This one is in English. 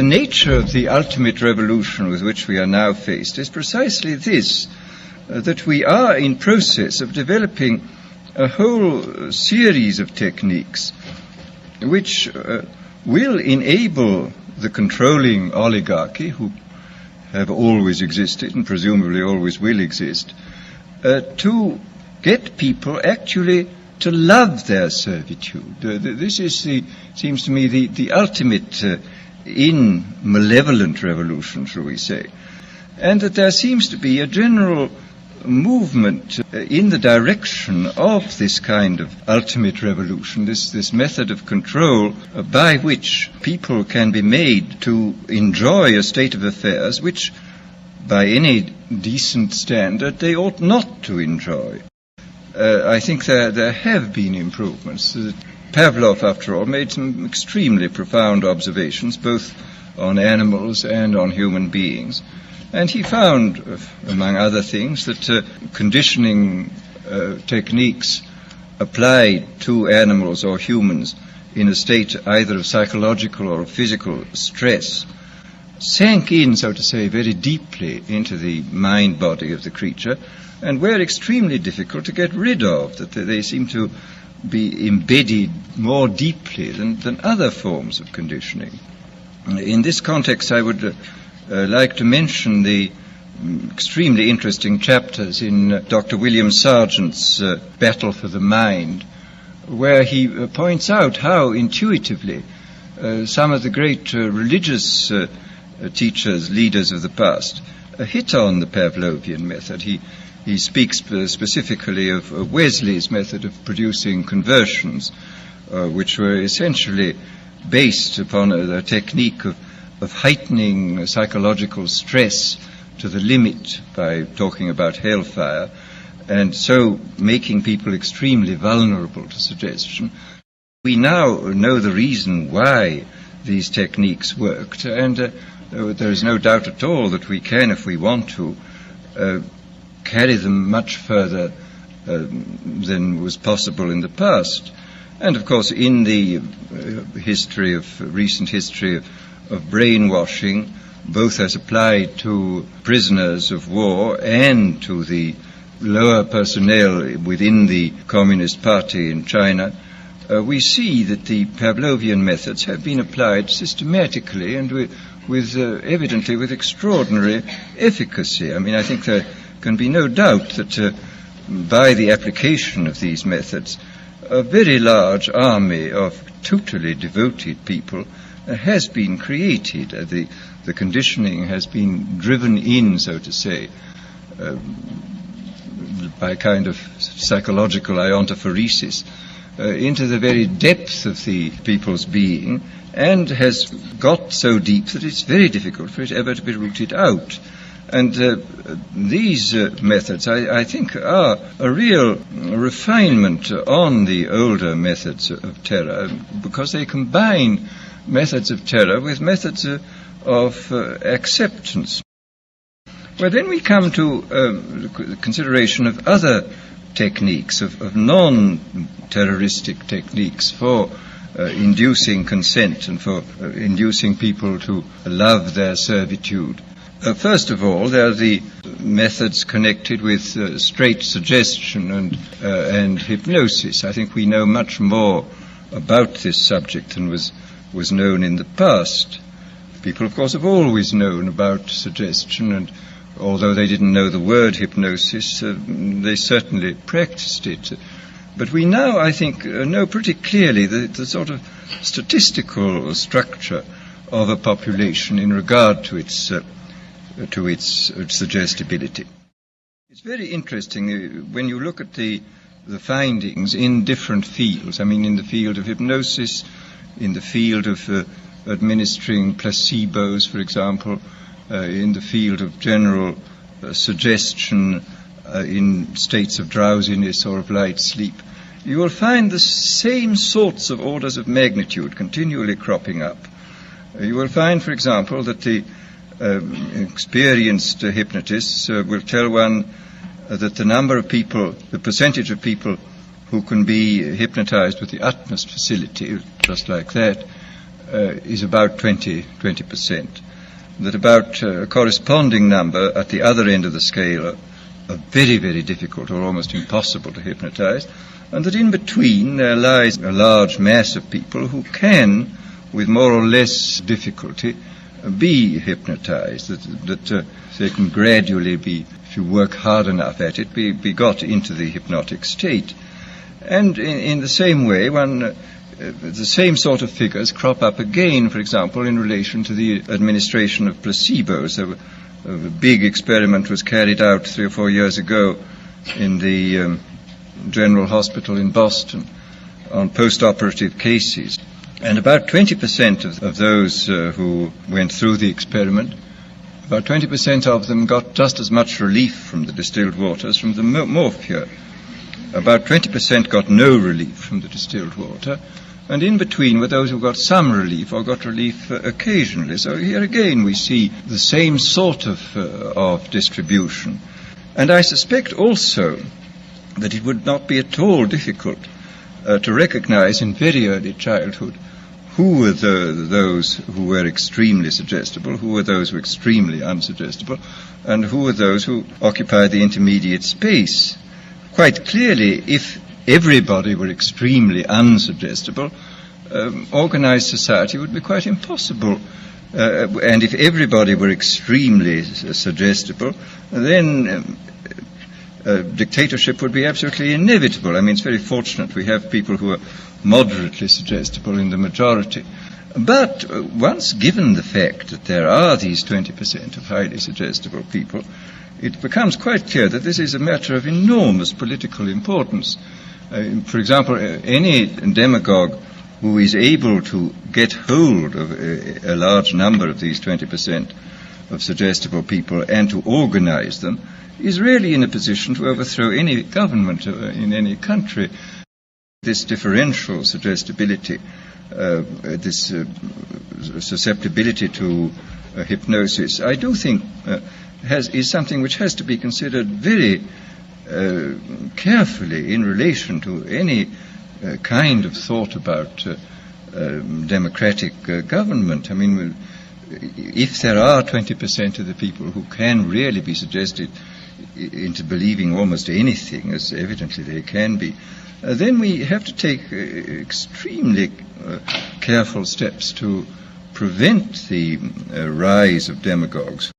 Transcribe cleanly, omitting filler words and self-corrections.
The nature of the ultimate revolution with which we are now faced is precisely this, that we are in process of developing a whole series of techniques which will enable the controlling oligarchy, who have always existed and presumably always will exist, to get people actually to love their servitude. This seems to me the ultimate in malevolent revolution, shall we say, and that there seems to be a general movement in the direction of this kind of ultimate revolution, this method of control by which people can be made to enjoy a state of affairs which, by any decent standard, they ought not to enjoy. I think there have been improvements. Pavlov, after all, made some extremely profound observations, both on animals and on human beings. And he found, among other things, that conditioning techniques applied to animals or humans in a state either of psychological or physical stress sank in, so to say, very deeply into the mind-body of the creature and were extremely difficult to get rid of, that they seem to be embedded more deeply than other forms of conditioning. In this context, I would like to mention the extremely interesting chapters in Dr. William Sargent's Battle for the Mind, where he points out how intuitively some of the great religious teachers, leaders of the past, hit on the Pavlovian method. He speaks specifically of Wesley's method of producing conversions, which were essentially based upon a technique of heightening psychological stress to the limit by talking about hellfire, and so making people extremely vulnerable to suggestion. We now know the reason why these techniques worked, and there is no doubt at all that we can, if we want to, carry them much further than was possible in the past. And of course, in the recent history of brainwashing, both as applied to prisoners of war and to the lower personnel within the Communist Party in China, we see that the Pavlovian methods have been applied systematically and evidently with extraordinary efficacy. I mean, I think there can be no doubt that by the application of these methods, a very large army of totally devoted people has been created. The conditioning has been driven in, so to say, by kind of psychological iontophoresis into the very depth of the people's being, and has got so deep that it's very difficult for it ever to be rooted out. And these methods, I think, are a real refinement on the older methods of terror, because they combine methods of terror with methods of acceptance. Well, then we come to the consideration of other techniques, of non-terroristic techniques for inducing consent and for inducing people to love their servitude. First of all, there are the methods connected with straight suggestion and hypnosis. I think we know much more about this subject than was known in the past. People, of course, have always known about suggestion, and although they didn't know the word hypnosis, they certainly practiced it. But we now, I think, know pretty clearly the sort of statistical structure of a population in regard to its suggestibility. It's very interesting when you look at the findings in different fields. I mean, in the field of hypnosis, in the field of administering placebos, for example, in the field of general suggestion in states of drowsiness or of light sleep, you will find the same sorts of orders of magnitude continually cropping up. You will find, for example, that the experienced hypnotists will tell one that the percentage of people who can be hypnotized with the utmost facility, just like that, is about 20%. That about a corresponding number at the other end of the scale are very, very difficult or almost impossible to hypnotize, and that in between there lies a large mass of people who can, with more or less difficulty, be hypnotized, that they can gradually be, if you work hard enough at it, be got into the hypnotic state. And in the same way, the same sort of figures crop up again, for example, in relation to the administration of placebos. A big experiment was carried out 3 or 4 years ago in the General Hospital in Boston on post-operative cases. And about 20% of those who went through the experiment, about 20% of them got just as much relief from the distilled water as from the morphia. About 20% got no relief from the distilled water, and in between were those who got some relief or got relief occasionally. So here again we see the same sort of distribution. And I suspect also that it would not be at all difficult to recognize in very early childhood who were those who were extremely suggestible, who were those who were extremely unsuggestible, and who were those who occupied the intermediate space. Quite clearly, if everybody were extremely unsuggestible, organized society would be quite impossible. And if everybody were extremely suggestible, then dictatorship would be absolutely inevitable. I mean, it's very fortunate we have people who are moderately suggestible in the majority. But once given the fact that there are these 20% of highly suggestible people, it becomes quite clear that this is a matter of enormous political importance. For example, any demagogue who is able to get hold of a large number of these 20% of suggestible people and to organize them is really in a position to overthrow any government in any country. This differential suggestibility, this susceptibility to hypnosis, I do think is something which has to be considered very carefully in relation to any kind of thought about democratic government. I mean, if there are 20% of the people who can really be suggested into believing almost anything, as evidently they can be, then we have to take extremely careful steps to prevent the rise of demagogues.